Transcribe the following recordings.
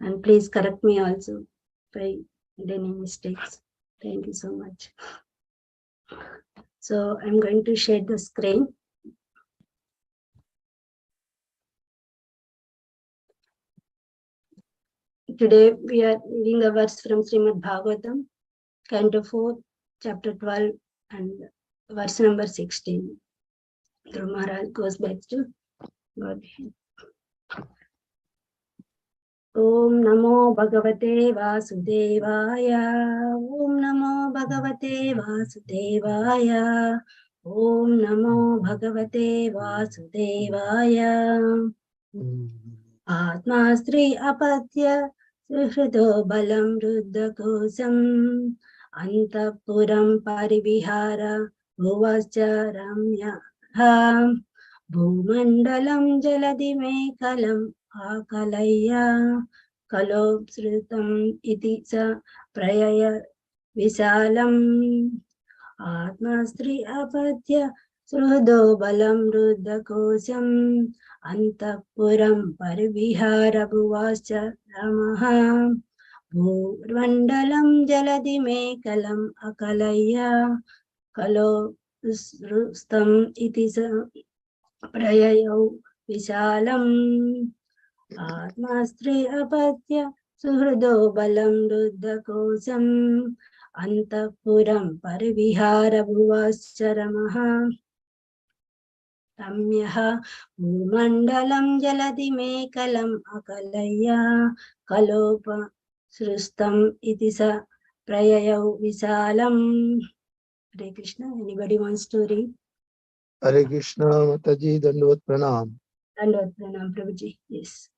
And please correct me also if I did any mistakes. Thank you so much. So I'm going to share the screen. Today we are reading a verse from Srimad Bhagavatam, Canto 4, Chapter 12, and verse number 16. Dhruv Maharaj goes back to God. Om Namo Bhagavate Vasudevaya. Om Namo Bhagavate Vasudevaya. Om Namo Bhagavate Vasudevaya. Atma Sri Apatya Suhrido Balam Ruddhakosam Antapuram Parivihara Bhuvascha Ramya Bhumandalam Jaladimekalam Akalaya Kalopsrutam iti sa prayaya visalam Atmastri apadya srudo balam ruddhakosam antapuram parivihara bhuvascha ramaha bhurvandalam jaladimekalam akalaya kalopsrutam iti sa prayaya visalam Atmastri apatya suhrido balam ruddhakosam antapuram parivihara bhuvascha ramyaha bhumandalam jaladimekalam akalaya kalopa srustam iti sa prayayau visalam. Hare Krishna. Anybody wants to read? Hare Krishna, Mataji, Dandavat Pranam. Dandavat Pranam, Prabhuji. Yes.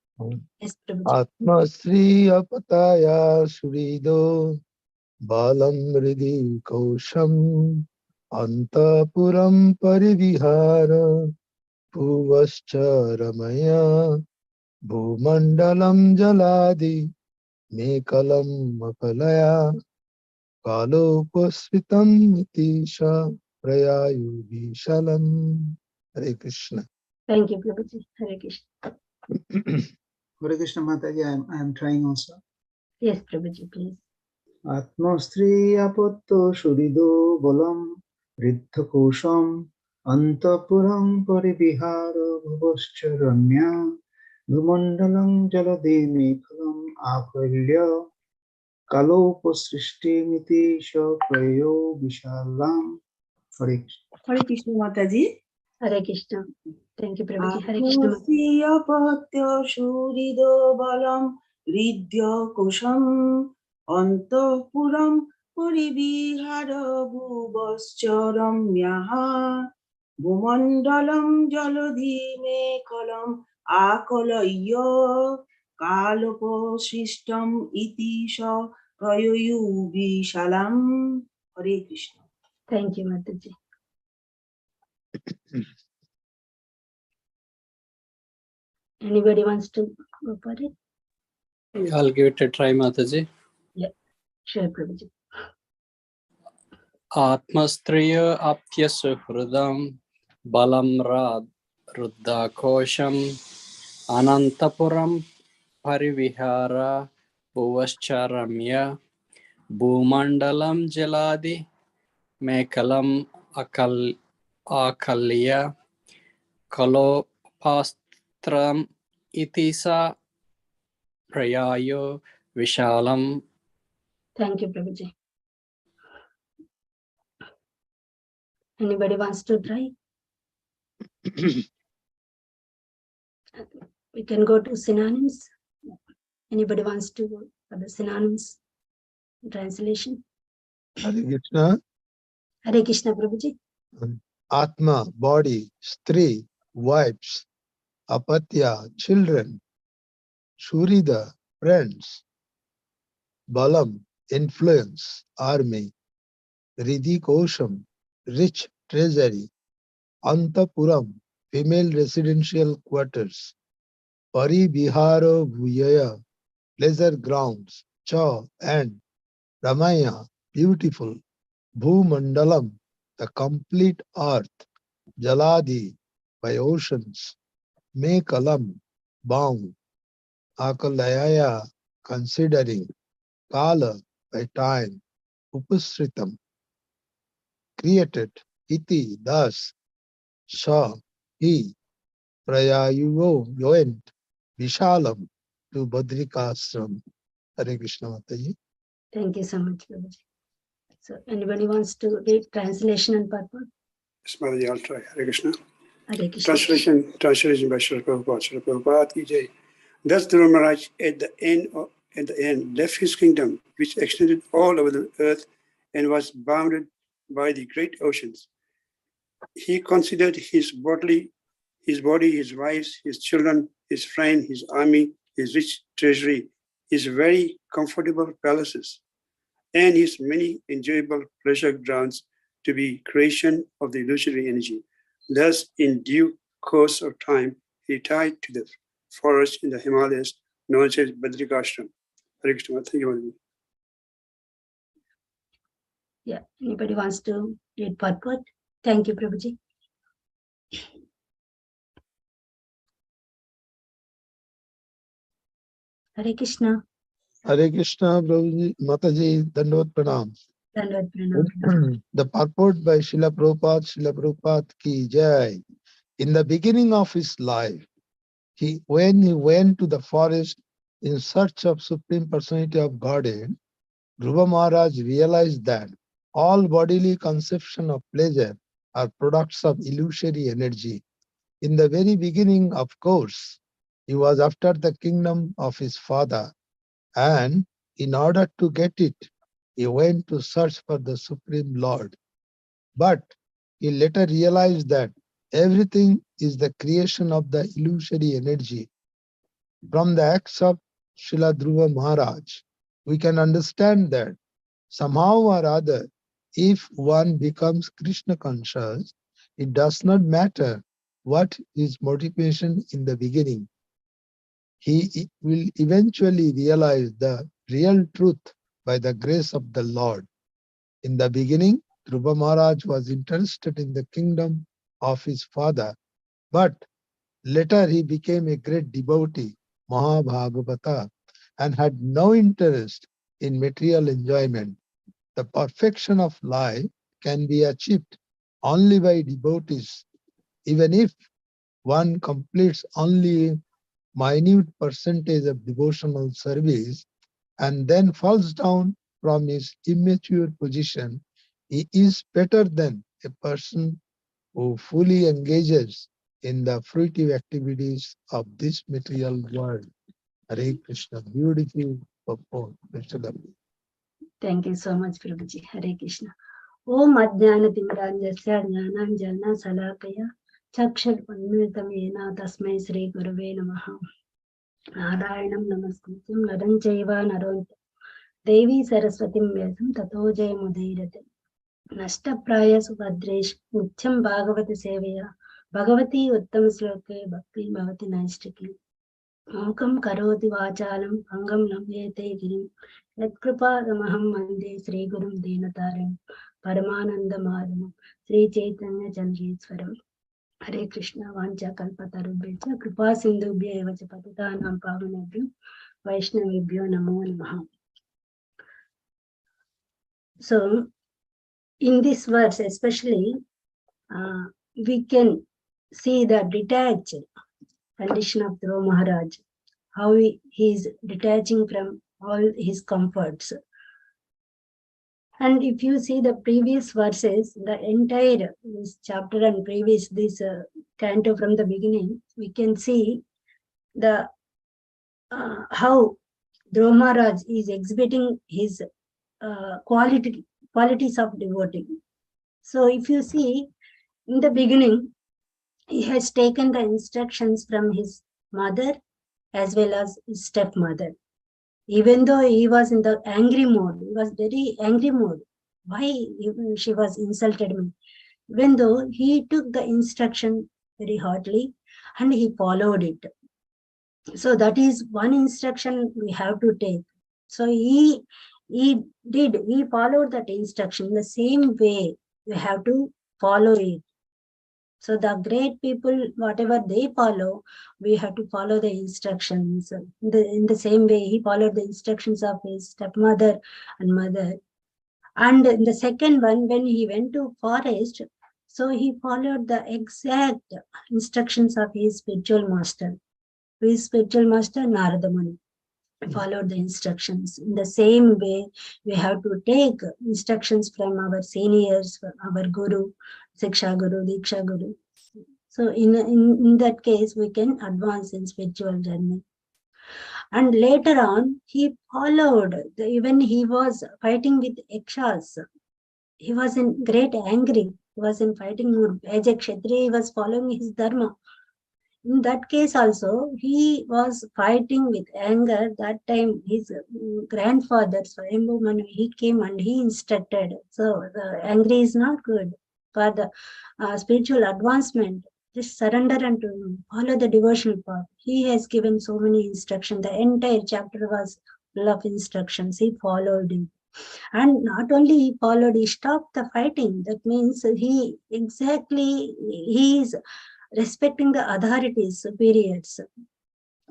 Yes, Prabhuji. Atma Sri Apataya Surido Balam Ridi Kosham Antapuram Parivihara Bhuvascha Ramaya Bhumandalam Jaladi Mekalam Makalaya Kalopasvitam Nitisha Prayayugi Shalam. Hare Krishna. Thank you, Prabhuji. Hare Krishna. Hare Krishna Mataji, I am trying also. Yes, Prabhuji, please. Atmastri apatto surido balam riddhakosham antapuram parivihara bhuvascha ramya bhumandalam jaladimekalam akalya kalopasrishtimiti shaprayo vishalam. Hare Krishna. Hare Krishna Mataji. Hare Krishna. Thank you, Prabhuji. Hare Krishna. Atmasiya patya shurido balam ridya kosham antapuram parivihara bhuvascharam yaha bhumandalam jaladhime kalam akalaya kaloposishtam iti sha prayoyugi shalam. Hare Krishna. Thank you, Mataji. Anybody wants to go for it? I'll give it a try, Mataji. Yeah, sure, Prabhuji. Atmastriya apya suhridam balam ruddhakosham anantapuram parivihara bhuvascharamya bhumandalam jaladi mekalam akalya kalopastram itisa prayayo vishalam. Thank you, Prabhuji. Anybody wants to try? We can go to synonyms. Anybody wants to go for the synonyms translation? Hare Krishna. Hare Krishna, Prabhuji. Atma, body. Stri, wives. Apatya, children. Shurida, friends. Balam, influence, army. Ridhi Kosham, rich treasury. Antapuram, female residential quarters. Paribiharo Bhuyaya, pleasure grounds. Cha, and Ramaya, beautiful. Bhumandalam, the complete earth. Jaladi, by oceans. Mekalam, bound. Akalayaya, considering kala by time, upasritam, created, iti, thus, sa, he, prayayuvo, went, vishalam, to Badrikashram. Hare Krishna Mataji. Thank you so much, Prabhuji. So anybody wants to read translation and purport? Yes, Mataji, I'll try. Hare Krishna. Hare Krishna. Translation by Srila Prabhupada. Srila Prabhupada ki jai. Thus Dhruva Maharaj at the end left his kingdom, which extended all over the earth and was bounded by the great oceans. He considered his body, his wives, his children, his friend, his army, his rich treasury, his very comfortable palaces, and his many enjoyable pleasure grounds to be creation of the illusory energy. Thus, in due course of time, he retired to the forest in the Himalayas known as Badrikashram. Hare Krishna. Thank you, Mataji. Yeah, anybody wants to read purport? Thank you, Prabhuji. Hare Krishna. Hare Krishna, Prabhuji, Mataji, Dandavad Pranam. Dandavad Pranam. The purport by Srila Prabhupada ki jai. In the beginning of his life, when he went to the forest in search of Supreme Personality of Godhead, Dhruva Maharaj realized that all bodily conception of pleasure are products of illusory energy. In the very beginning, of course, he was after the kingdom of his father, and in order to get it, he went to search for the Supreme Lord. But he later realized that everything is the creation of the illusory energy. From the acts of Srila Dhruva Maharaj, we can understand that somehow or other, if one becomes Krishna conscious, it does not matter what his motivation in the beginning. He will eventually realize the real truth by the grace of the Lord. In the beginning, Dhruva Maharaj was interested in the kingdom of his father, but later he became a great devotee, Mahabhagavata, and had no interest in material enjoyment. The perfection of life can be achieved only by devotees, even if one completes only a minute percentage of devotional service and then falls down from his immature position. He is better than a person who fully engages in the fruitive activities of this material world. Hare Krishna, beautiful purport. Thank you so much, Prabhuji. Hare Krishna. Om Adhyana Timranjasya Jnananjana Salakaya Chakshar Panmritam Yena Tasmai Sri Gurave Namaha. Narayanam Namaskritam Naram Chaiva Narontam Devi Saraswatim Vyasam Tato Jayamudairate. Nashtapraya Subhadresh Nityam Bhagavata Sevaya Bhagavati Uttama Sloke Bhakti Bhavati Naistiki. Mukam Karoti Vachalam Angam Lamyete Girim Yatkripa Ramaham Mande Sri Gurum Dinataram Paramananda Madhamam Sri Chaitanya Chandreswaram. Hare Krishna Vancha Kalpatarubhya Kripa Sindhubhya Eva Cha Patitanam Pavanebhyo Vaishnavibhyo Namo Namaha. So, in this verse especially, we can see the detached condition of Dhruva Maharaj, how he is detaching from all his comforts. And if you see the previous verses, the entire this chapter and previous this canto from the beginning, we can see the how Dhruva Maharaj is exhibiting his qualities of devotee. So if you see in the beginning, he has taken the instructions from his mother as well as his stepmother. Even though he was in the angry mode, he was very angry mode. Why she was insulted me? Even though he took the instruction very hotly and he followed it. So that is one instruction we have to take. So he followed that instruction the same way. We have to follow it. So the great people, whatever they follow, we have to follow the instructions. In the same way, he followed the instructions of his stepmother and mother. And in the second one, when he went to forest, so he followed the exact instructions of his spiritual master. His spiritual master, Narada Muni, followed the instructions. In the same way, we have to take instructions from our seniors, our guru, Siksha Guru, Diksha Guru. So in that case, we can advance in spiritual journey. And later on, he followed, even he was fighting with Yakshas. He was in great angry. He was in fighting mood. As a Kshatriya, he was following his dharma. In that case also, he was fighting with anger. That time, his grandfather, Swayambhu Manu, he came and he instructed. So the angry is not good for the spiritual advancement. Just surrender unto him. Follow the devotional path. He has given so many instructions. The entire chapter was full of instructions. He followed him. And not only he followed, he stopped the fighting. That means he is respecting the authorities, superiors.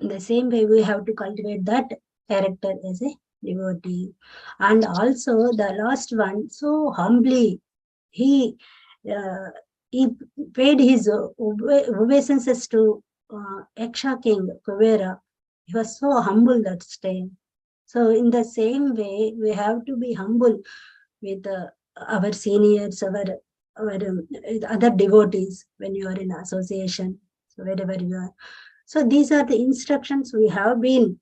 In the same way, we have to cultivate that character as a devotee. And also the last one, so humbly, he paid his obeisances to Yaksha king, Kuvera. He was so humble that time. So in the same way, we have to be humble with our seniors, our other devotees when you are in association, so wherever you are. So these are the instructions we have been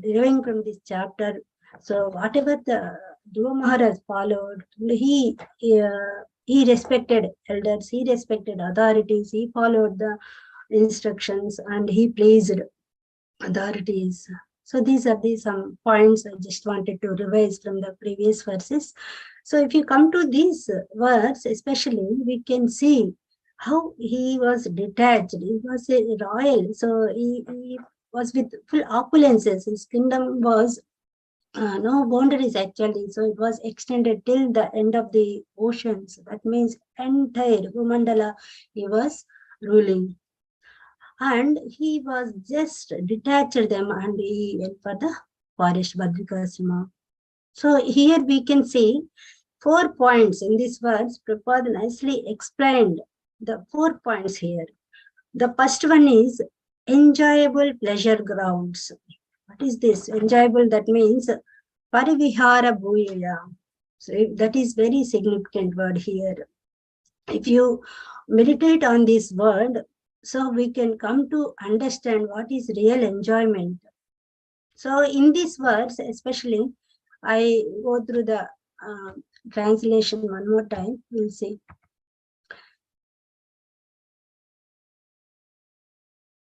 deriving from this chapter. So whatever the Dhruva Maharaj followed, he respected elders, he respected authorities, he followed the instructions, and he pleased authorities. So these are some points I just wanted to revise from the previous verses. So if you come to this verse, especially, we can see how he was detached. He was a royal, so he was with full opulences. His kingdom was no boundaries actually, so it was extended till the end of the oceans. That means entire Bhumandala he was ruling. And he was just detached them and he went for the forest Badrikasima. So here we can see 4 points in this verse. Prabhupada nicely explained the 4 points here. The first one is enjoyable pleasure grounds. What is this? Enjoyable, that means parivihara bhuyaya. So that is very significant word here. If you meditate on this word, so we can come to understand what is real enjoyment. So in this verse, especially, I go through the translation one more time. We'll see.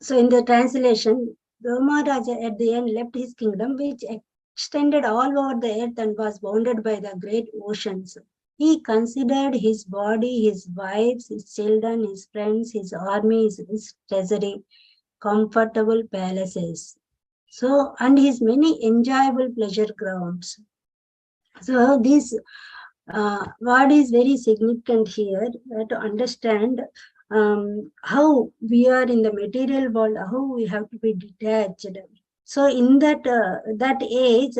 So in the translation, Dharmaraja at the end left his kingdom, which extended all over the earth and was bounded by the great oceans. He considered his body, his wives, his children, his friends, his army, his treasury, comfortable palaces. So, and his many enjoyable pleasure grounds. So this word is very significant here to understand how we are in the material world, how we have to be detached. So in that age,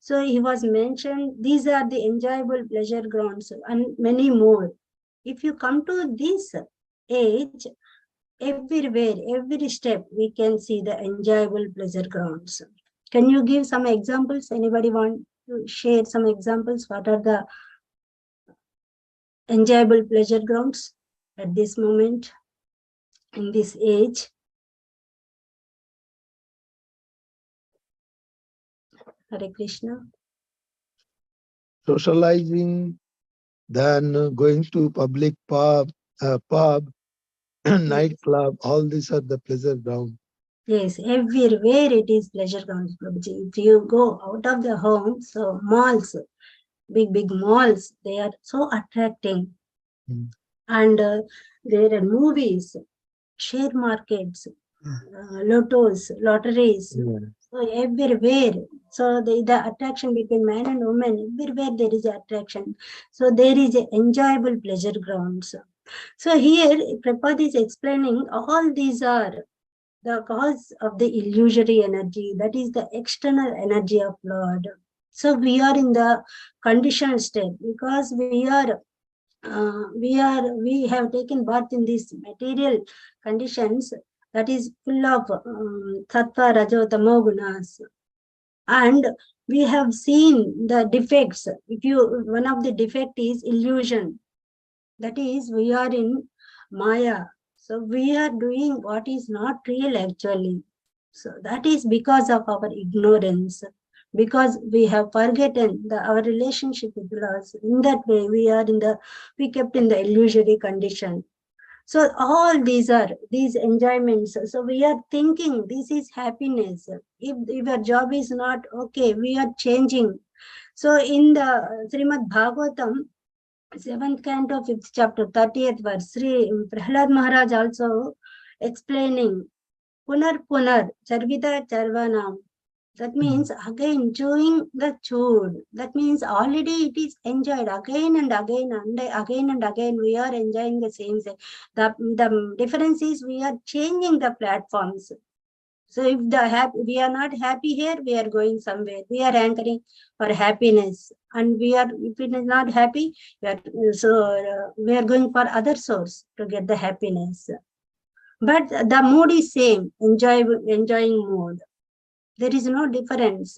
so he was mentioned, these are the enjoyable pleasure grounds and many more. If you come to this age, everywhere, every step, we can see the enjoyable pleasure grounds. Can you give some examples? Anybody want to share some examples? What are the enjoyable pleasure grounds at this moment, in this age? Hare Krishna. Socializing, then going to public pub, nightclub, all these are the pleasure ground. Yes, everywhere it is pleasure grounds, Prabhuji. If you go out of the home, so malls, big malls, they are so attracting. And there are movies, share markets, lottos, lotteries, so everywhere. So the attraction between man and woman, everywhere there is attraction. So there is a enjoyable pleasure grounds. So here Prabhupada is explaining all these are the cause of the illusory energy, that is the external energy of Lord. So we are in the conditional state because we have taken birth in these material conditions that is full of sattva, rajo, tamo gunas, and we have seen the defects. One of the defect is illusion, that is we are in Maya. So we are doing what is not real actually. So that is because of our ignorance, because we have forgotten our relationship with Lord. In that way, we kept in the illusory condition. So all these are these enjoyments. So we are thinking this is happiness. If your job is not okay, we are changing. So in the Srimad Bhagavatam, 7th canto, 5th chapter, 30th verse, Sri Prahlad Maharaj also explaining Punar Punar Charvita Charvanam. That means again chewing the chewed. That means already it is enjoyed again and again and again and again. We are enjoying the same thing. The difference is we are changing the platforms. So if we are not happy here, we are going somewhere. We are anchoring for happiness, and if it is not happy, we are going for other source to get the happiness. But the mood is same, enjoying mood. There is no difference.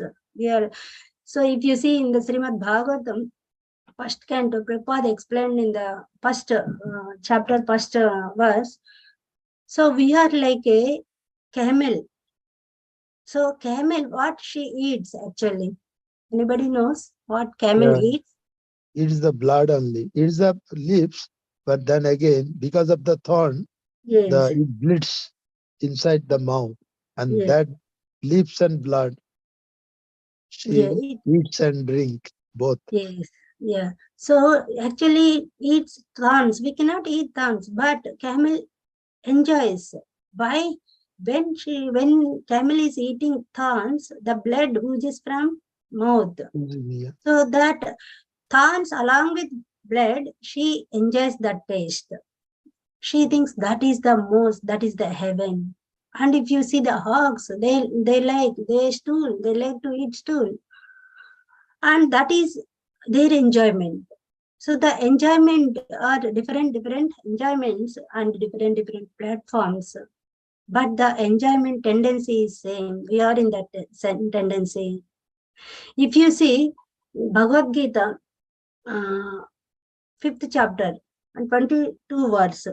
So if you see in the Srimad Bhagavatam, first canto, Prabhupada explained in the first chapter, first verse. So we are like a camel. So camel, what she eats actually? Anybody knows what camel eats? It's the blood only. It's the lips, but then again, because of the thorn, Yes, it bleeds inside the mouth, and yes, that lips and blood yeah, she eats and drink both. yes, yeah. So actually eats thorns. We cannot eat thorns, but camel enjoys. Why? When camel is eating thorns, the blood oozes from mouth. Yeah. So that thorns along with blood, she enjoys that taste. She thinks that is the heaven. And if you see the hogs, they like to eat stool. And that is their enjoyment. So the enjoyment are different enjoyments and different platforms. But the enjoyment tendency is same. We are in that tendency. If you see Bhagavad Gita, 5th chapter and 22 verse,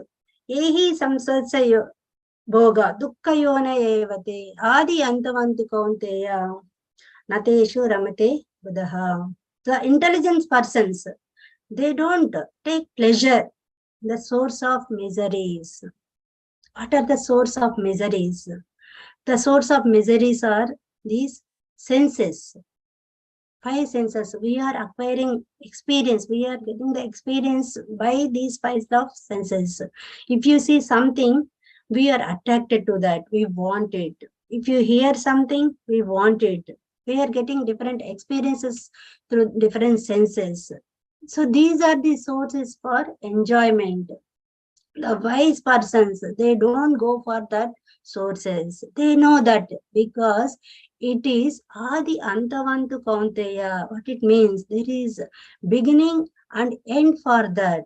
Ehi samsatsayo bhoga dukkha yona evate adi antavantu kaunteya nateshu ramate buddha. The intelligent persons, they don't take pleasure in the source of miseries. What are the source of miseries? The source of miseries are these senses. 5 senses. We are acquiring experience. We are getting the experience by these 5 of senses. If you see something, we are attracted to that. We want it. If you hear something, we want it. We are getting different experiences through different senses. So these are the sources for enjoyment. The wise persons, they don't go for that sources. They know that because it is Adi Antavantu Kaunteya. What it means, there is beginning and end for that.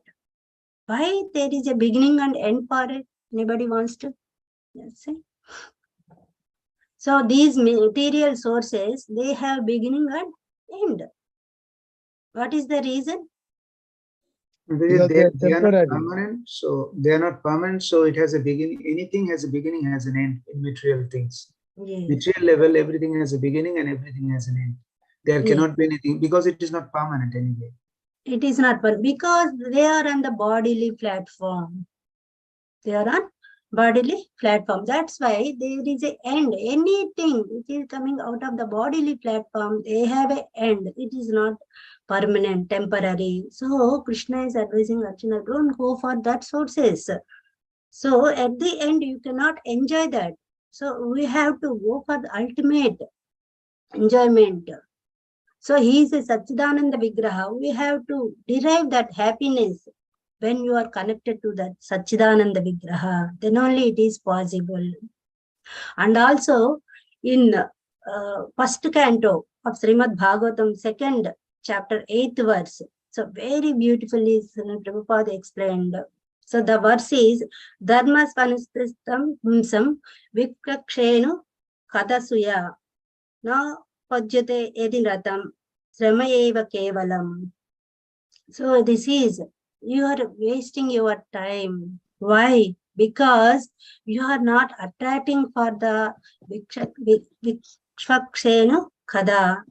Why there is a beginning and end for it? Anybody wants to? Let's say. So these material sources, they have beginning and end. What is the reason? Because They, they are they are not temporary. permanent, so they are not permanent, so it has a beginning. Anything has a beginning, has an end in material things. Yes. Material level, everything has a beginning and everything has an end. There Yes. cannot be anything because it is not permanent anyway. It is not, but because they are on the bodily platform. They are on bodily platform. That's why there is an end. Anything which is coming out of the bodily platform, they have an end. It is not permanent, temporary. So Krishna is advising Arjuna, don't go for that sources. So at the end, you cannot enjoy that. So we have to go for the ultimate enjoyment. So he is a Satchidananda Vigraha. We have to derive that happiness when you are connected to that Satchidananda Vigraha, then only it is possible. And also in first canto of Srimad Bhagavatam, second chapter, 8th verse, so very beautifully Prabhupada explained. So the verse is Dharma Svanastistam Humsam Vikrakshenu Kadasuya Na Pajyate Ediratam Sramayeva Kevalam. So this is, you are wasting your time. Why? Because you are not attracting for the Vikshakshenu Kada.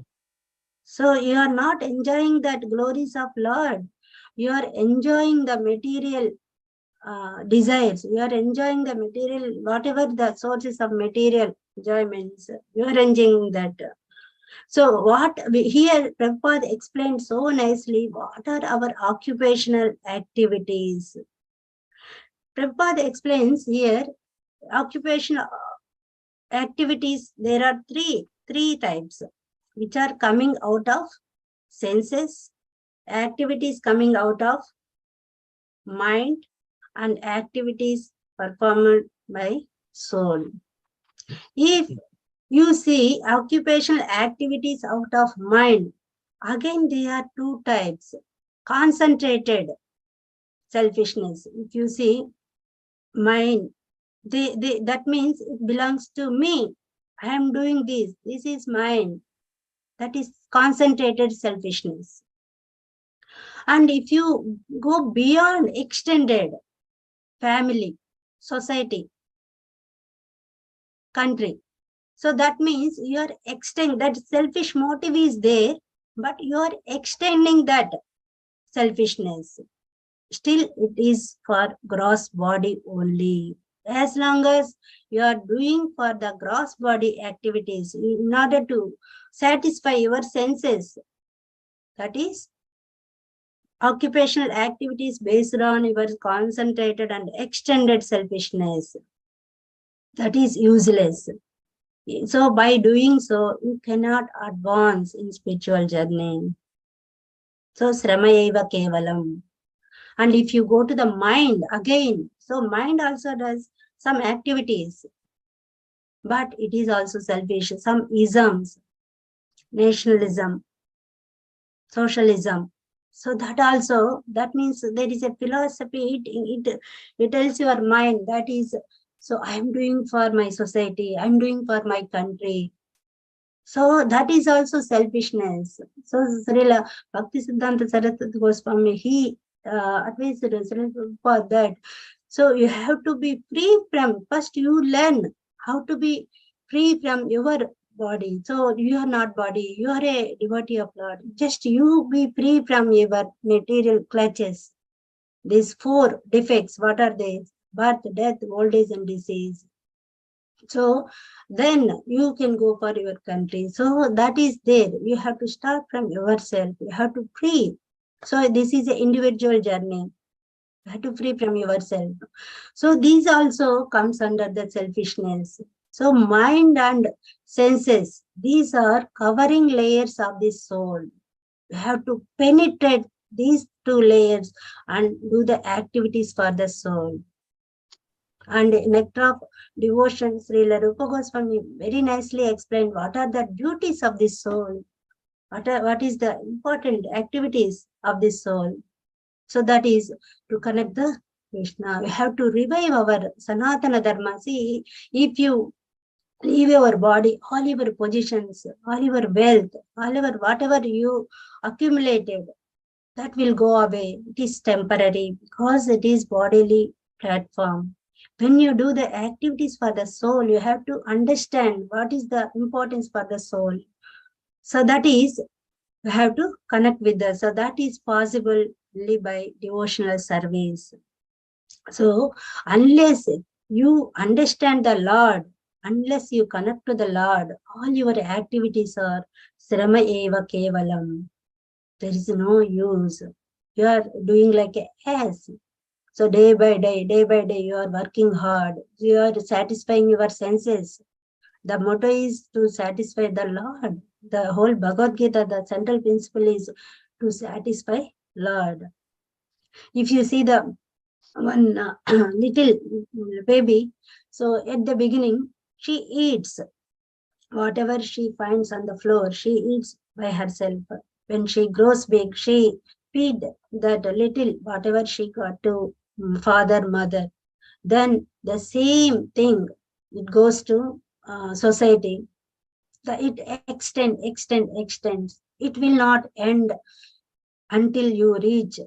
So you are not enjoying that glories of Lord. You are enjoying the material desires. You are enjoying the material, whatever the sources of material enjoyments. You are enjoying that. So what here Prabhupada explained so nicely, what are our occupational activities? Prabhupada explains here, occupational activities, there are three types, which are coming out of senses, activities coming out of mind, and activities performed by soul. If you see occupational activities out of mind, again there are two types. Concentrated selfishness. If you see mind, that means it belongs to me. I am doing this. This is mine. That is concentrated selfishness. And if you go beyond extended family, society, country, so that means you are extending, that selfish motive is there, but you are extending that selfishness. Still, it is for gross body only. As long as you are doing for the gross body activities in order to satisfy your senses, that is occupational activities based on your concentrated and extended selfishness, that is useless. So by doing so, you cannot advance in spiritual journey. So Sramayeva Kevalam. And if you go to the mind again, so mind also does some activities, but it is also selfish. Some isms, nationalism, socialism. So that also, that means there is a philosophy, it tells your mind that is, so I am doing for my society, I am doing for my country. So that is also selfishness. So Srila Bhakti Siddhanta Saraswati Goswami, he advised for that. So you have to be free from, first you learn how to be free from your body. So you are not body, you are a devotee of Lord. Just you be free from your material clutches. These four defects, what are they? Birth, death, old age, and disease. So then you can go for your country. So that is there. You have to start from yourself. You have to free. So this is an individual journey. You have to free from yourself. So these also comes under the selfishness. So mind and senses, these are covering layers of the soul. You have to penetrate these two layers and do the activities for the soul. And nectar of devotion, Srila Rupa Goswami very nicely explained what are the duties of the soul, what is the important activities of the soul. So that is to connect the Krishna. We have to revive our Sanatana Dharma. See, if you leave your body, all your positions, all your wealth, all your whatever you accumulated, that will go away. It is temporary because it is bodily platform. When you do the activities for the soul, you have to understand what is the importance for the soul. So that is, you have to connect with the, so that is possible only by devotional service. So unless you understand the Lord, unless you connect to the Lord, all your activities are Srama Eva Kevalam. There is no use. You are doing like a ass. So day by day, you are working hard. You are satisfying your senses. The motto is to satisfy the Lord. The whole Bhagavad Gita, the central principle is to satisfy Lord. If you see the one little baby, so at the beginning, she eats whatever she finds on the floor, she eats by herself. When she grows big, she feed that little whatever she got to father, mother. Then the same thing, it goes to society. It extends. It will not end until you reach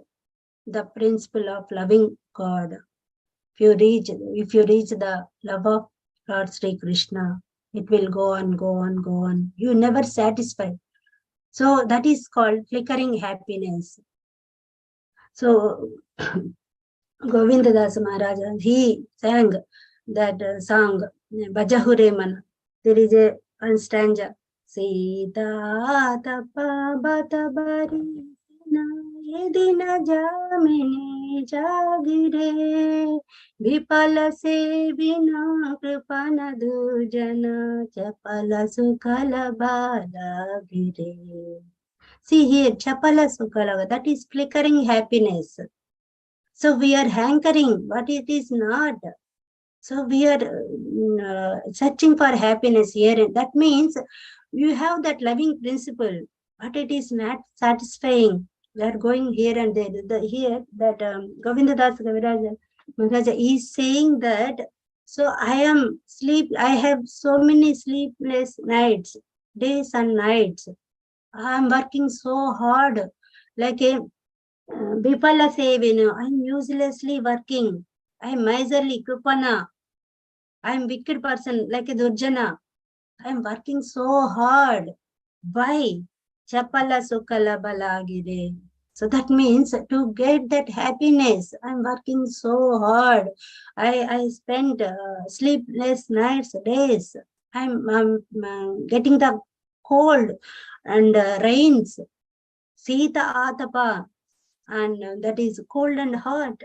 the principle of loving God. If you reach the love of Lord Sri Krishna, it will go on. You never satisfy. So that is called flickering happiness. So Govinda Das Maharaj, he sang that song, Bajahure Man. There is a one stanza. Sita tapa bata bari yedina jamine jagire vipala se vina kripana dujana chapala sukala bala gire. See here, chapala sukala, that is flickering happiness. So we are hankering, but it is not. So we are searching for happiness here. And that means you have that loving principle, but it is not satisfying. We are going here and there. Here that Govinda Das Maharaja is saying that, so I have so many sleepless nights, days and nights. I am working so hard, like a Bipala Sevina, I'm uselessly working. I'm miserly, Krupana. I'm wicked person, like a Durjana. I'm working so hard. Why? Chapala Sukala Balagire. So that means to get that happiness, I'm working so hard. I spend sleepless nights, days. I'm getting the cold and rains. Sita Atapa. And that is cold and hot.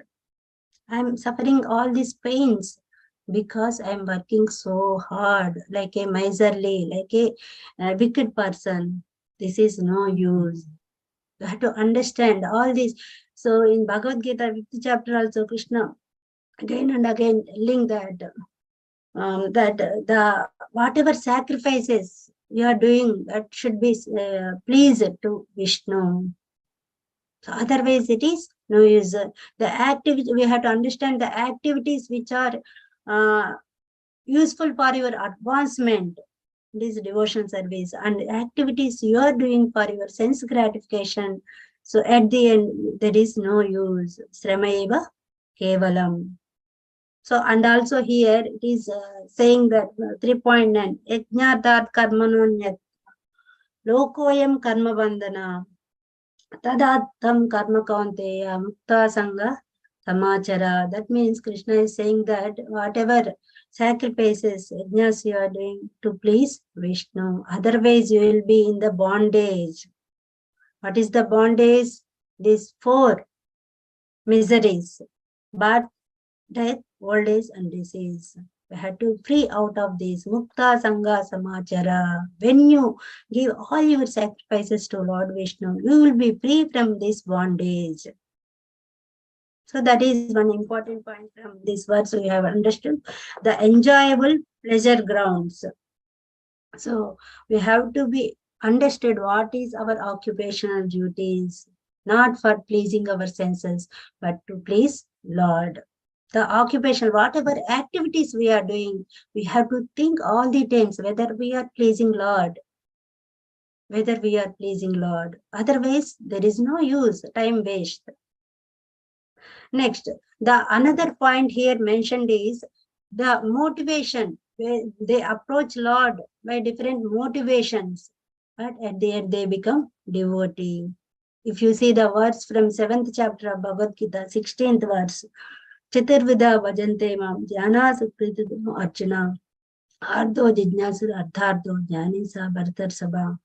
I'm suffering all these pains because I'm working so hard, like a miserly, like a wicked person. This is no use. You have to understand all this. So in Bhagavad Gita, 5th chapter also, Krishna again and again telling that the whatever sacrifices you are doing, that should be pleased to Vishnu. So otherwise it is no use. The activity, we have to understand the activities which are useful for your advancement, this devotion service, and activities you are doing for your sense gratification. So at the end, there is no use. Sramaeva kevalam. So, and also here it is saying that 3.9, yajnarthat karmanonyat lokoyam karma bandhana. Tadatam karma kaunteya mukta sangha samachara. That means Krishna is saying that whatever sacrifices, yajnas you are doing to please Vishnu, otherwise you will be in the bondage. What is the bondage? These 4 miseries: birth, death, old age, and disease. We have to free out of this. Mukta Sangha Samachara. When you give all your sacrifices to Lord Vishnu, you will be free from this bondage. So that is one important point from this verse we have understood. The enjoyable pleasure grounds. So we have to be understood what is our occupational duties, not for pleasing our senses, but to please Lord. The occupation, whatever activities we are doing, we have to think all the times whether we are pleasing Lord. Otherwise, there is no use, time waste. Next, the another point here mentioned is the motivation, where they approach Lord by different motivations, but at the end they become devotee. If you see the words from 7th chapter of Bhagavad Gita, 16th verse, Chaturvida bhajante mam jnana sukriti archana ardo jijnasur arthardo jnani sa bhartar sabha.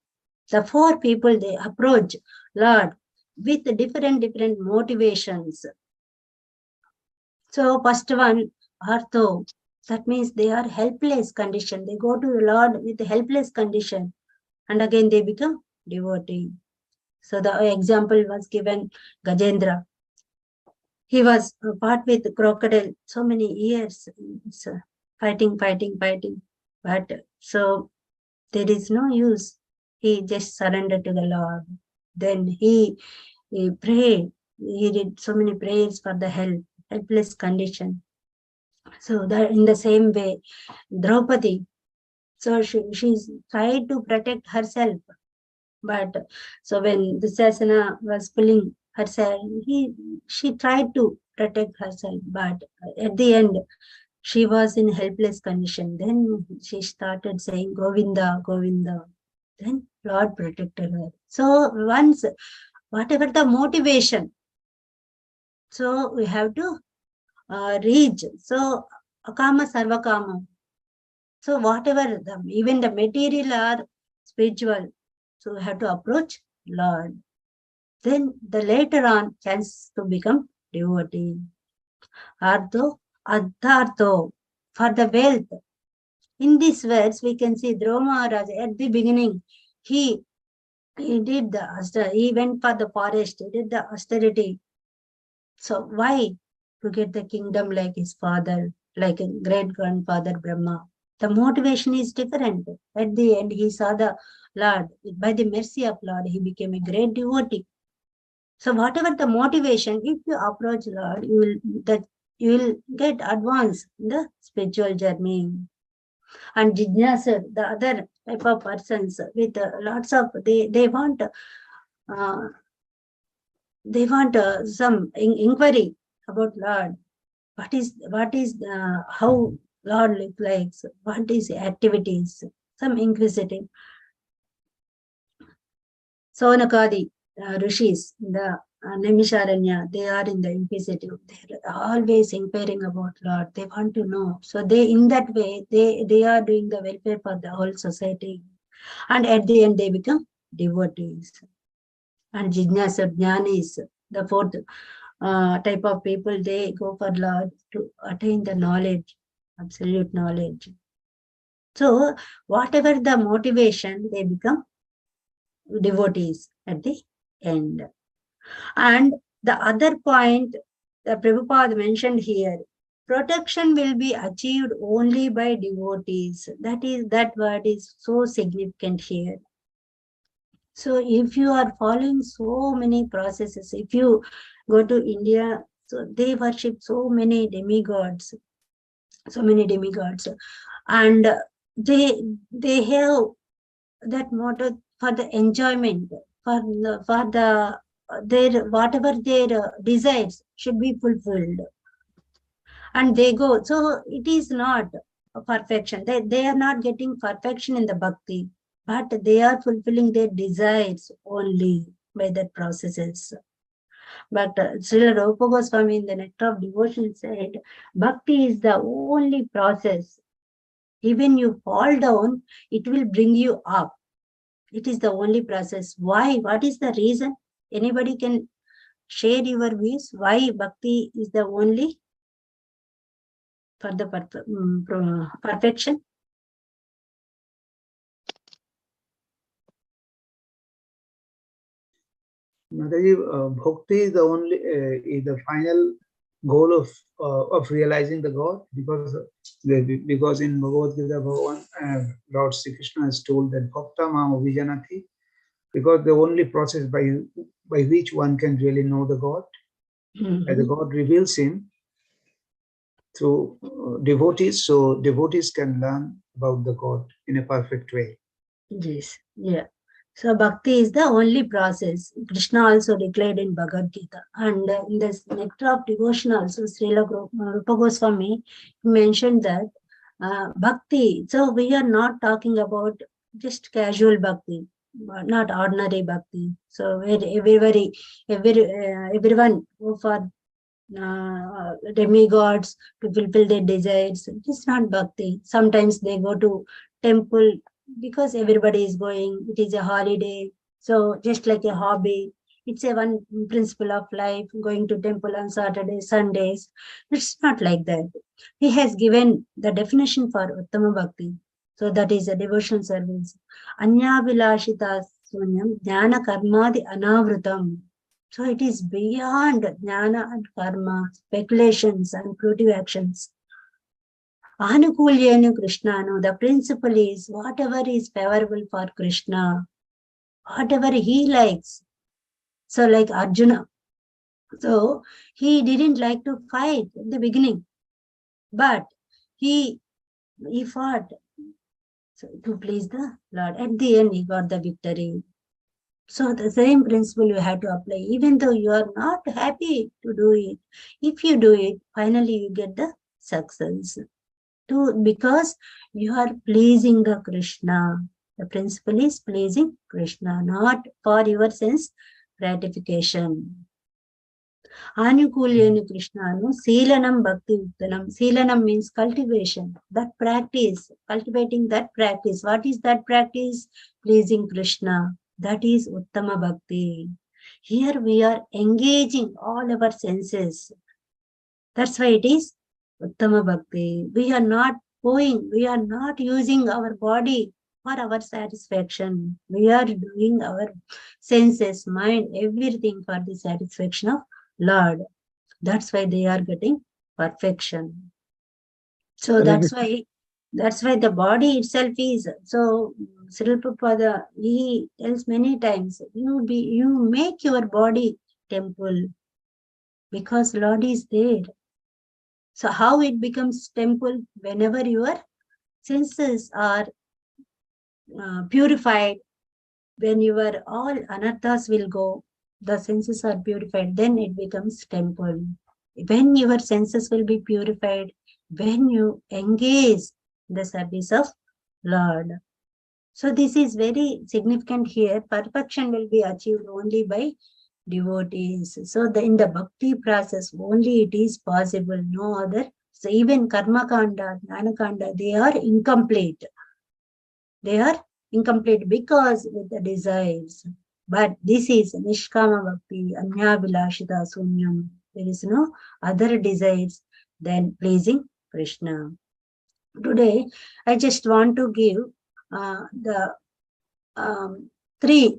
The 4 people, they approach Lord with different motivations. So first one, artho, that means they are helpless condition. They go to the Lord with helpless condition, and again they become devotee. So the example was given, Gajendra. He was fought with crocodile so many years, fighting. But so there is no use. He just surrendered to the Lord. Then he prayed. He did so many prayers for the helpless condition. So that in the same way, Draupadi, so she's tried to protect herself. But so when Dusyasana was pulling herself, she tried to protect herself. But at the end, she was in helpless condition. Then she started saying, Govinda, Govinda. Then Lord protected her. So once, whatever the motivation, so we have to reach. So akama sarvakama. So whatever, even the material or spiritual, so we have to approach Lord. Then the later on chance to become devotee. Artho, adhartho, for the wealth. In these words, we can see Dhruva Maharaj at the beginning, he did he went for the forest, he did the austerity. So why? To get the kingdom like his father, like a great grandfather Brahma. The motivation is different. At the end, he saw the Lord. By the mercy of Lord, he became a great devotee. So whatever the motivation, if you approach Lord, you will get advanced in the spiritual journey. And Jijnasa, the other type of persons with lots of they want some inquiry about Lord. What is how Lord looks like? What is activities? Some inquisitive. Sonakadi rishis, the Nimisharanya, they are in the inquisitive. They're always inquiring about Lord. They want to know. So they, in that way, they are doing the welfare for the whole society. And at the end, they become devotees. And Jijnasa Jnanis, the fourth type of people, they go for Lord to attain the knowledge, absolute knowledge. So whatever the motivation, they become devotees at the end. And the other point that Prabhupada mentioned here, protection will be achieved only by devotees. That word is so significant here. So if you are following so many processes, if you go to India, so they worship so many demigods, and they have that motto for the enjoyment, for their whatever their desires should be fulfilled, and they go. So it is not a perfection. They are not getting perfection in the bhakti, but they are fulfilling their desires only by that processes. But Srila Rupa Goswami in the Nectar of Devotion said, bhakti is the only process. Even you fall down, it will bring you up. It is the only process. Why? What is the reason? Anybody can share your views? Why bhakti is the only for the perfection? Mataji, bhakti is the only is the final goal of realizing the God, because in Bhagavad Gita, Lord Sri Krishna has told that bhakta mam vijanati, because the only process by which one can really know the God, and the God reveals him through devotees, so devotees can learn about the God in a perfect way. Yes, yeah. So bhakti is the only process. Krishna also declared in Bhagavad Gita. And in this Nectar of Devotion also, Srila Rupa Goswami mentioned that bhakti, so we are not talking about just casual bhakti, not ordinary bhakti. So where everyone go for demigods to fulfill their desires. It is not bhakti. Sometimes they go to temple because everybody is going. It is a holiday. So just like a hobby, it's a one principle of life, going to temple on Saturdays, Sundays. It's not like that. He has given the definition for Uttama Bhakti. So that is a devotion service. Anya Vilashita Sunyam Jnana Karmadi Anavrutam. So it is beyond jnana and karma, speculations and fruitive actions. Anukulyenu Krishnanu, the principle is whatever is favorable for Krishna, whatever he likes. So like Arjuna, so he didn't like to fight in the beginning, but he fought to please the Lord. At the end, he got the victory. So the same principle you have to apply, even though you are not happy to do it. If you do it, finally you get the success. Because you are pleasing the Krishna. The principle is pleasing Krishna, not for your sense gratification. Anukulyenu Krishnanu, Seelanam Bhakti Uttanam. Seelanam means cultivation, that practice, cultivating that practice. What is that practice? Pleasing Krishna. That is Uttama Bhakti. Here we are engaging all our senses. That's why it is Uttama Bhakti. We are not using our body for our satisfaction. We are doing our senses, mind, everything for the satisfaction of Lord. That's why they are getting perfection. So that's why the body itself is. So Srila Prabhupada, he tells many times, you make your body temple because Lord is there. So how it becomes temple? Whenever your senses are purified, when your all anarthas will go, the senses are purified, then it becomes temple. When your senses will be purified, when you engage the service of Lord. So this is very significant here. Perfection will be achieved only by devotees. So in the bhakti process, only it is possible, no other. So even karma kanda, jnana kanda, they are incomplete. They are incomplete because with the desires. But this is nishkama bhakti, anya vilashita sunyam. There is no other desires than pleasing Krishna. Today, I just want to give the 3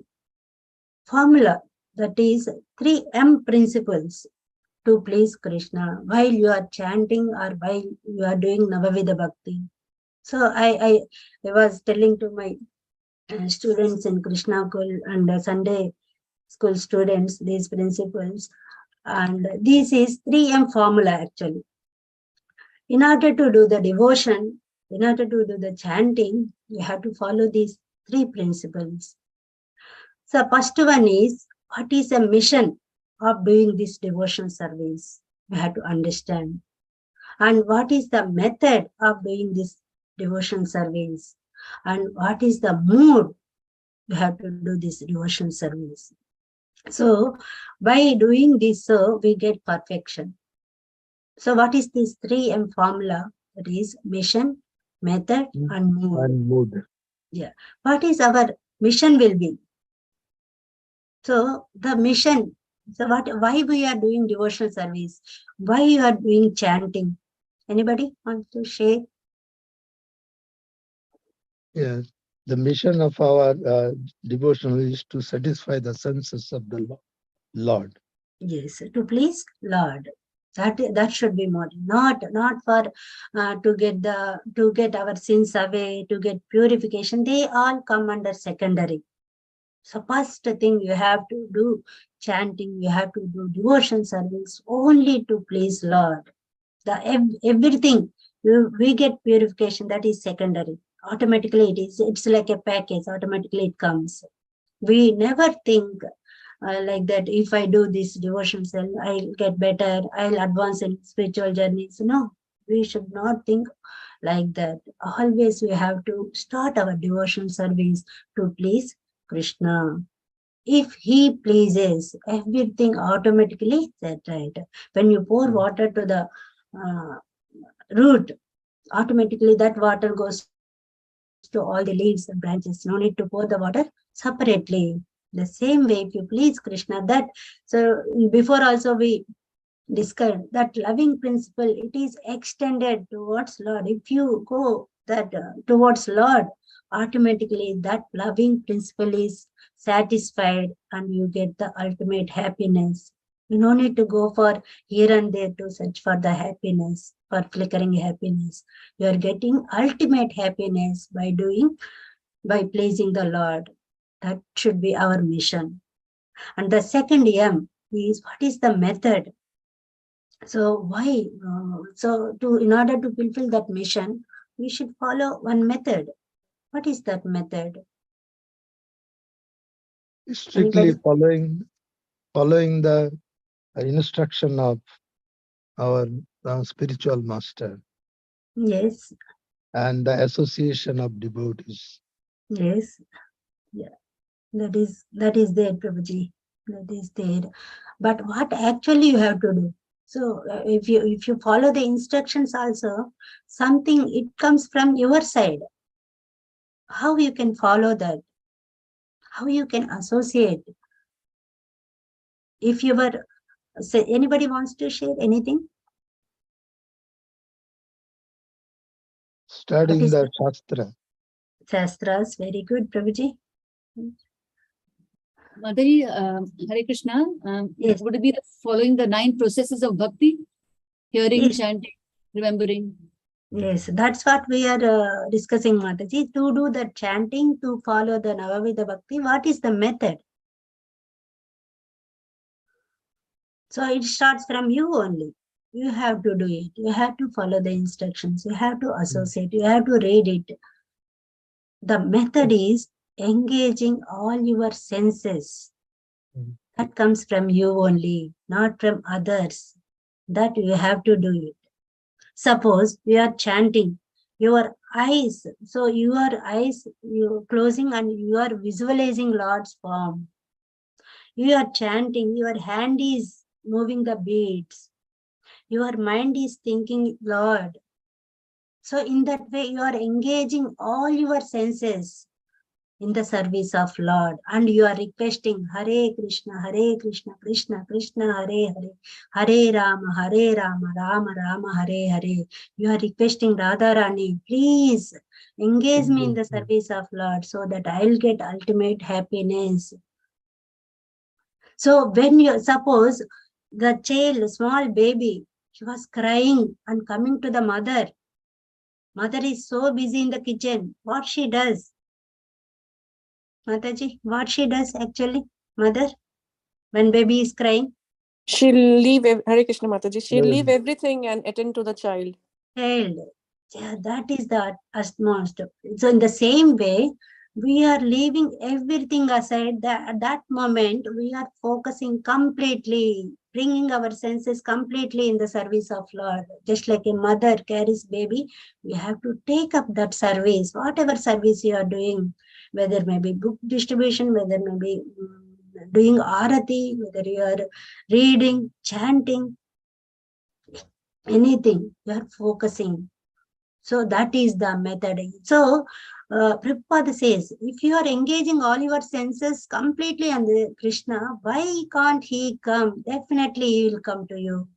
formula, that is 3M principles to please Krishna while you are chanting or while you are doing Navavida Bhakti. So I was telling to my students in Krishna Kul and Sunday school students these principles, and this is 3M formula actually. In order to do the devotion, in order to do the chanting, you have to follow these 3 principles. So first one is, what is the mission of doing this devotion service? You have to understand. And what is the method of doing this devotion service? And what is the mood you have to do this devotion service? So by doing this, we get perfection. So what is this 3M formula? That is mission, method, and mood. Yeah. What is our mission will be? So the mission, so why we are doing devotional service? Why you are doing chanting? Anybody want to share? Yes, the mission of our devotional is to satisfy the senses of the Lord. Yes, to please Lord. That should be more, not for to get our sins away, to get purification. They all come under secondary. So first thing you have to do chanting, you have to do devotion service only to please Lord. Everything we get purification, that is secondary. Automatically it's like a package. Automatically it comes. We never think like that. If I do this devotion, I'll get better. I'll advance in spiritual journeys. No, we should not think like that. Always we have to start our devotion service to please Krishna. If he pleases, everything automatically set right. When you pour water to the root, automatically that water goes to all the leaves and branches. No need to pour the water separately. The same way, if you please Krishna, that so before also we discussed that loving principle, it is extended towards Lord. If you go that towards Lord, automatically that loving principle is satisfied and you get the ultimate happiness. You don't need to go for here and there to search for the happiness, for flickering happiness. You are getting ultimate happiness by pleasing the Lord. That should be our mission. And the second M is, what is the method? So why? In order to fulfill that mission, we should follow one method. What is that method? Strictly Anybody? following the instruction of our spiritual master Yes, and the association of devotees. yes, yeah. That is there, Prabhuji. That is there. But what actually you have to do? So if you follow the instructions also, something it comes from your side. How you can follow that? How you can associate? If you were, say, anybody wants to share anything? What Studying is the Shastra. Shastras? Very good, Prabhuji. Mataji, Hare Krishna, Yes. would it be following the 9 processes of bhakti? Hearing, Yes. chanting, remembering. Yes, that's what we are discussing, Mataji. To do the chanting, to follow the Navavidha Bhakti, what is the method? So it starts from you only. You have to do it. You have to follow the instructions. You have to associate. You have to read it. The method is engaging all your senses. That comes from you only, not from others. That you have to do it. Suppose you are chanting, your eyes, so your eyes, you closing and you are visualizing Lord's form. You are chanting, your hand is moving the beads. Your mind is thinking Lord. So in that way, you are engaging all your senses in the service of Lord, and you are requesting Hare Krishna, Krishna Krishna, Hare Hare, Hare Rama, Rama Rama, Hare Hare. You are requesting Radharani, please engage me in the service of Lord so that I'll get ultimate happiness. So when you suppose the child, small baby, she was crying and coming to the mother. Mother is so busy in the kitchen. What she does? Mataji, what she does actually, mother, when baby is crying? She'll leave, Hare Krishna Mataji, she'll leave everything and attend to the child. Child. Yeah, that is the utmost. So in the same way, we are leaving everything aside. That at that moment, we are focusing completely, bringing our senses completely in the service of Lord. Just like a mother carries baby, we have to take up that service, whatever service you are doing, whether maybe book distribution, whether maybe doing arati, whether you are reading, chanting, anything, you are focusing. So that is the method. So Prabhupada says, if you are engaging all your senses completely on the Krishna, why can't he come? Definitely he will come to you.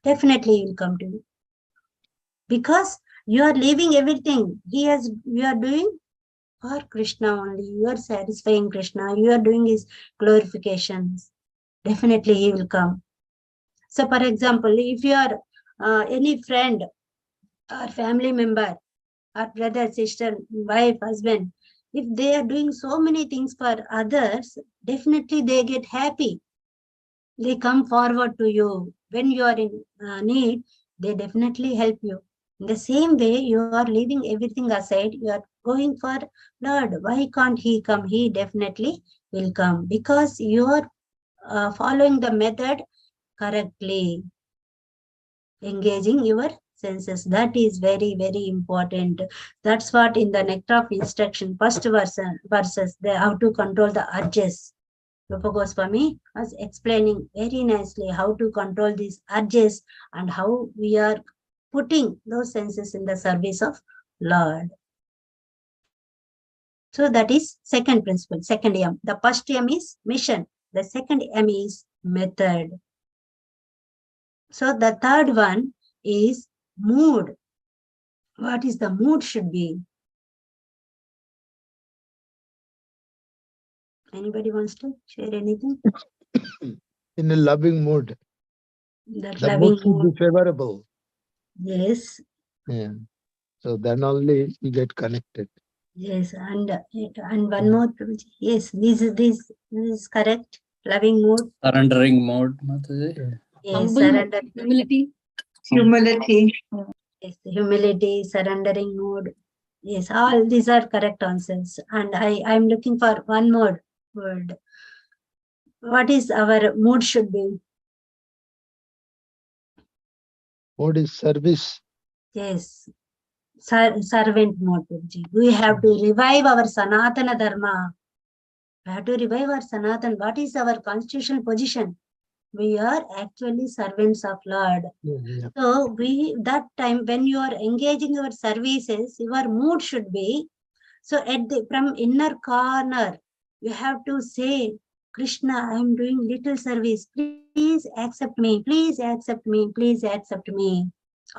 Definitely he will come to you. Because you are leaving everything. You are doing for Krishna only. You are satisfying Krishna. You are doing his glorifications. Definitely he will come. So for example, if you are any friend or family member, or brother, sister, wife, husband, if they are doing so many things for others, definitely they get happy. They come forward to you. When you are in need, they definitely help you. In the same way, you are leaving everything aside. You are going for Lord. Why can't he come? He definitely will come because you are following the method correctly, engaging your senses. That is very, very important. That's what in the nectar of instruction, first verses, how to control the urges. Rupa Goswami was explaining very nicely how to control these urges and how we are putting those senses in the service of Lord. So that is second principle, second M. The first M is mission. The second M is method. So the third one is mood. What is the mood should be? Anybody wants to share anything? In a loving mood. That The loving mood should mood. be favorable. Yes. Yeah. So then only you get connected. Yes, and one more. Yes, this is correct. Loving mood. Surrendering mode, Mataji. Yes, Humble, surrender. humility. Humility. Yes, humility, surrendering mood. Yes, all these are correct answers. And I'm looking for one more word. What is our mood should be? Mood is service. Yes, servant mode. We have to revive our Sanatana Dharma. We have to revive our Sanatan. What is our constitutional position? We are actually servants of Lord. Yeah. So that time when you are engaging your services, your mood should be, so from inner corner, you have to say, Krishna, I am doing little service. Please accept me. Please accept me. Please accept me.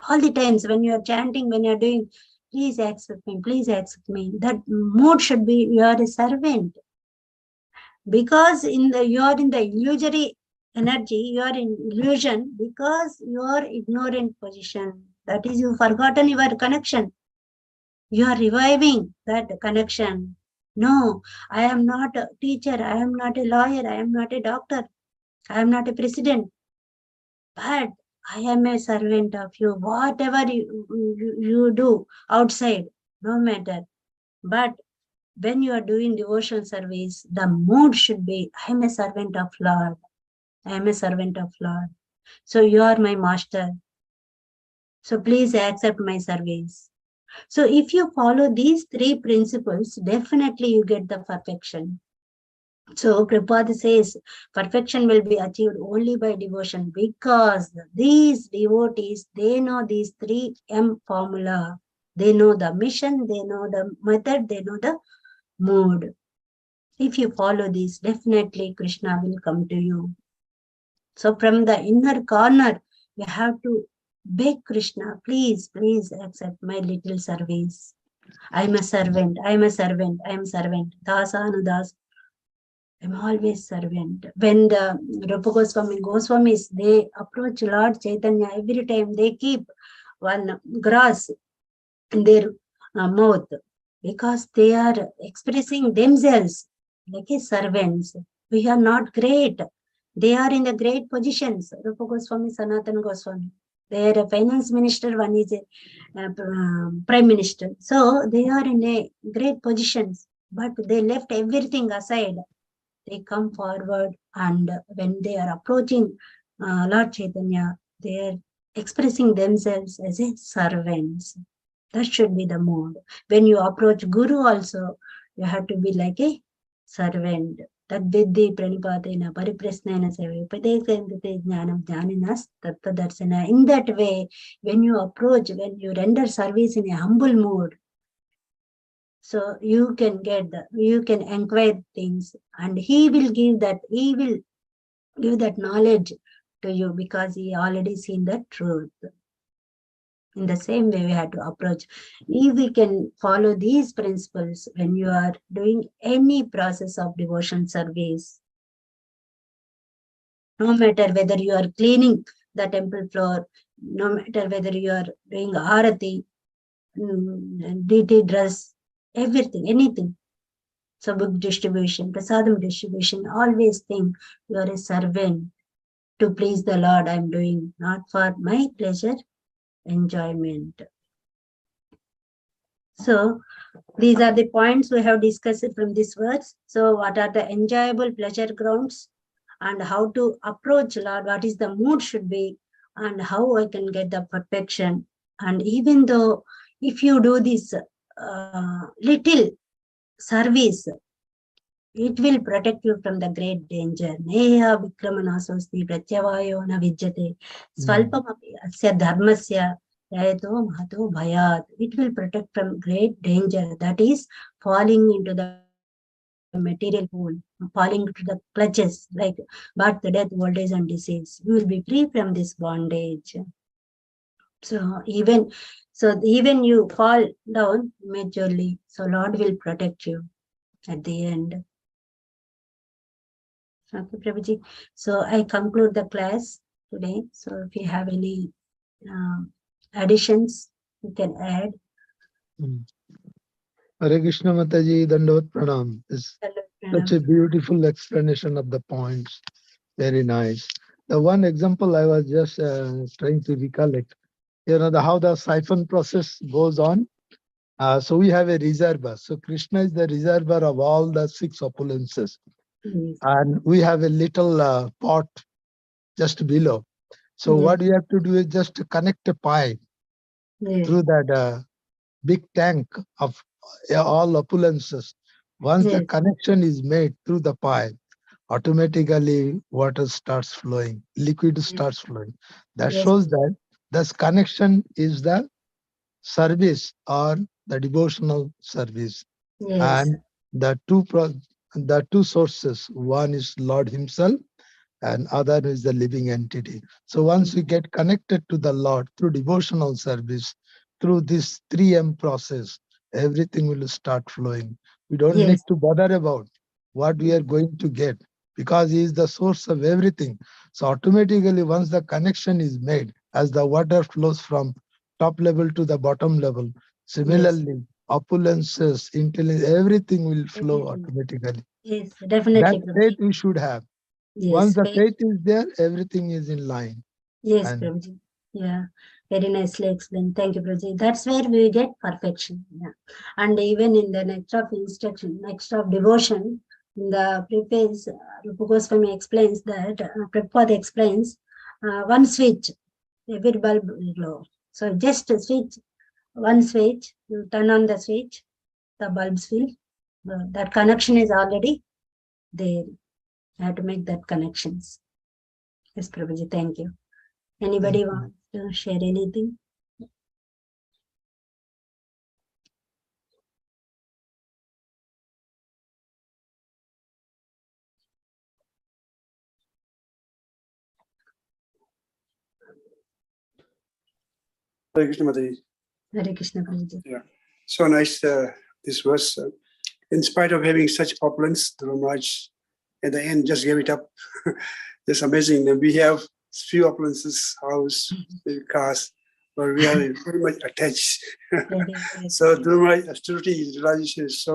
All the times when you are chanting, when you are doing, please accept me. Please accept me. That mood should be, you are a servant. Because you are in the illusory energy, you are in illusion because you are ignorant position. That is, you forgotten your connection. You are reviving that connection. No, I am not a teacher, I am not a lawyer, I am not a doctor, I am not a president, but I am a servant of you. Whatever you do outside, no matter. But when you are doing devotional service, the mood should be, I am a servant of Lord. I am a servant of Lord. So you are my master. So please accept my service. So if you follow these three principles, definitely you get the perfection. So Prabhupada says perfection will be achieved only by devotion because these devotees, they know these 3M formula. They know the mission, they know the method, they know the mood. If you follow this, definitely Krishna will come to you. So from the inner corner, you have to beg Krishna, please, please accept my little service. I'm a servant, I'm a servant, I'm a servant. Dasanudas. I'm always servant. When the Rupa Goswami Goswamis, they approach Lord Chaitanya every time, they keep one grass in their mouth because they are expressing themselves like a servants. We are not great. They are in the great positions. Rupa Goswami, Sanatana Goswami. They are a finance minister, one is a prime minister. So they are in a great positions, but they left everything aside. They come forward, and when they are approaching Lord Chaitanya, they are expressing themselves as a servants. That should be the mode. When you approach Guru also, you have to be like a servant. That Vidhi Pranipadena Pariprasnena Sevapade Jnanam Janinas Tattva Darsana. In that way, when you approach, when you render service in a humble mood, so you can inquire things, and he will give that knowledge to you because he already seen the truth. In the same way, we have to approach. If we can follow these principles when you are doing any process of devotion service, no matter whether you are cleaning the temple floor, no matter whether you are doing arati, DT dress, everything, anything. So book distribution, prasadam distribution, always think you are a servant to please the Lord. I'm doing not for my pleasure, enjoyment. So these are the points we have discussed from these words. So what are the enjoyable pleasure grounds and how to approach Lord, what is the mood should be and how I can get the perfection. And even though if you do this little service, it will protect you from the great danger. Neha Vikramanasosthi Pratyavayo na Vijjate Swalpamapi Asya Dharmasya Yayato Mahato Bhayat. It will protect from great danger, that is falling into the material pool, falling into the clutches like birth, death, old age, and disease. You will be free from this bondage. So even you fall down majorly, so Lord will protect you at the end. Okay, Prabhuji. So I conclude the class today. So if you have any additions, you can add. Hare Krishna Mataji, Dandavat Pranam. It's such a Pranam. beautiful explanation of the points. Very nice. The one example I was just trying to recollect, how the siphon process goes on. So we have a reservoir. So Krishna is the reservoir of all the 6 opulences. Yes. And we have a little pot just below. So what we have to do is just to connect a pipe Yes. through that big tank of all opulences. Once the Yes. connection is made through the pipe, automatically water starts flowing, liquid starts flowing. That Yes. shows that this connection is the service or the devotional service. Yes. And the two sources, one is Lord himself and other is the living entity. So once we get connected to the Lord through devotional service, through this 3M process, everything will start flowing. We don't Yes. need to bother about what we are going to get because He is the source of everything. So automatically, once the connection is made, as the water flows from top level to the bottom level, similarly, opulences, intelligence, everything will flow Everything. automatically. Yes, That definitely. faith we should have. Once Yes, the faith. faith is there, everything is in line. Yes, And Prabhuji. Yeah, very nicely explained. Thank you, Prabhuji. That's where we get perfection. Yeah. And even in the next of instruction, next of devotion, in the preface, Rupa Goswami explains that, Prabhupada explains, one switch, every bulb will glow. So just a switch, one switch, you turn on the switch, the bulbs will, that connection is already there. You have to make that connections. Yes, Prabhuji, thank you. Anybody thank you. want to share anything? Hare Krishna Mataji. Hare Krishna, Prabhuji. Yeah, so nice this verse. In spite of having such opulence, the Maharaj at the end just gave it up. It's amazing. And we have few opulences, house, cars, but we are very much attached. So Dhruva Maharaj austerity realization is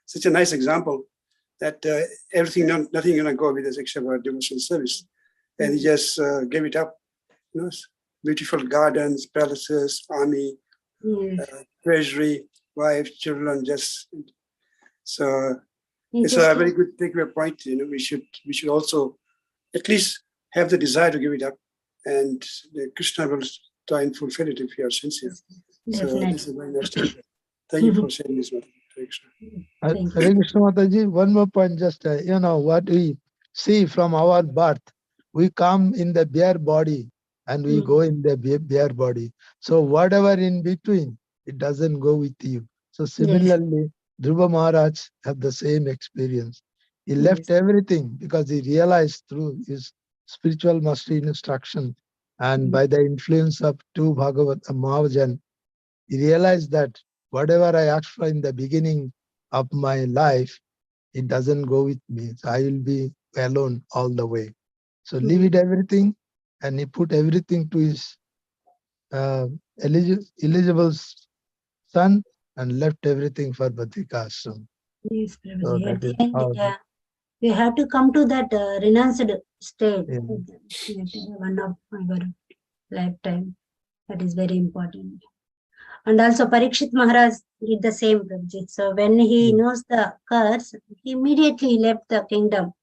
such a nice example that everything, nothing gonna go with us except our devotional service. And he just gave it up. You know, beautiful gardens, palaces, army, treasury, wife, children, just so it's a very good takeaway point. You know, we should also at least have the desire to give it up, and the Krishna will try and fulfill it if we are sincere. So this is very nice takeaway. Thank you for sharing this with me. Hare Krishna Mataji, one more point, just what we see from our birth, we come in the bare body and we go in the bare body. So whatever in between, it doesn't go with you. So similarly, Dhruva Maharaj had the same experience. He left everything because he realized through his spiritual mastery instruction and by the influence of two Bhagavat Mahavajan, he realized that whatever I asked for in the beginning of my life, it doesn't go with me. So I will be alone all the way. So leave it everything, and he put everything to his eligible son and left everything for Badrika Ashram. Yes, So Prabhuji. that At the is end, how. yeah, we have to come to that renounced state. Yeah. One of our lifetime. That is very important. And also Parikshit Maharaj did the same, Prabhuji. So when he knows the curse, he immediately left the kingdom,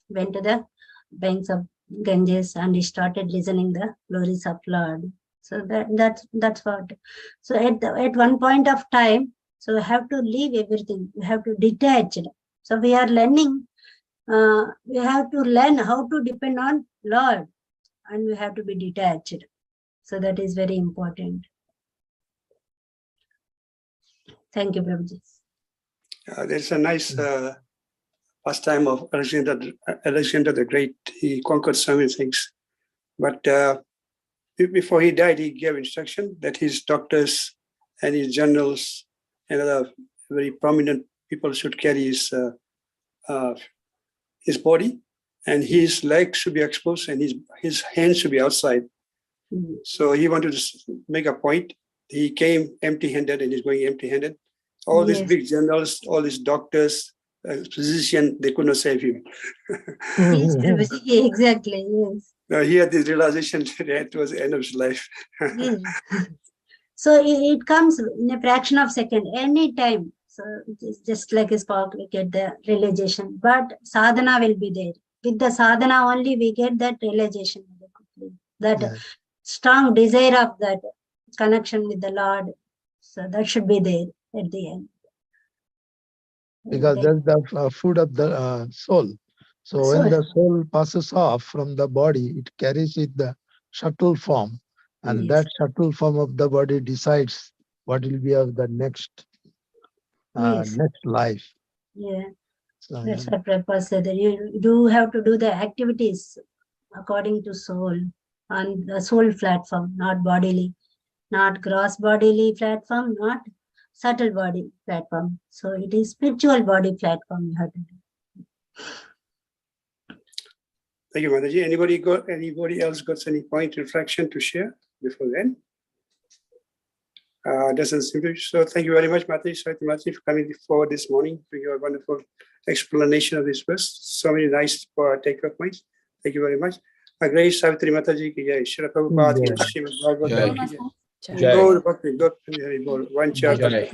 went to the banks of Ganges, and he started listening the glories of Lord. So that's what. So at one point of time, so we have to leave everything. We have to detach. So we are learning. We have to learn how to depend on Lord, and we have to be detached. So that is very important. Thank you, Prabhuji. There's a nice pastime of Alexander the Great. He conquered so many things, but before he died, he gave instruction that his doctors and his generals and other very prominent people should carry his body and his legs should be exposed and his hands should be outside. Mm. So he wanted to make a point. He came empty-handed and he's going empty-handed. All these Yes. big generals, all these doctors, physicians, they could not save him. Exactly, yes. He had this realization that it was the end of his life. Yes. So it comes in a fraction of a second, any time. So it is just like a spark, we get the realization. But sadhana will be there. With the sadhana only, we get that realization very quickly. That Yeah. strong desire of that connection with the Lord. So that should be there at the end. Because that's the food of the soul. So when the soul passes off from the body, it carries it the subtle form, and Yes. that subtle form of the body decides what will be of the next Yes. next life. Yeah, So, that's what Prabhupada said. That you do have to do the activities according to soul on the soul platform, not bodily, not gross bodily platform, not subtle body platform. So it is spiritual body platform you have to do. Thank you, Mataji. Anybody else got any point reflection to share before then? Doesn't seem to. So thank you very much, Mataji, for coming forward this morning for your wonderful explanation of this verse. So many nice take-up points. Thank you very much. Grace Savitri Mataji ki jai. Shri Prabhupada ki jai. Srimad Bhagavatam ki jai. Jai. Gaur Bhakti Gopani Hari Bol. Vancha Jai.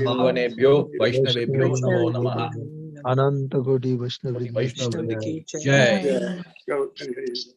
Bhavanebhyo Vaishnavebhyo Namo Namaha. Ananta Koti Vaishnavi Vaishnava Jai. Jai. Gaur Bhakti Hari Bol.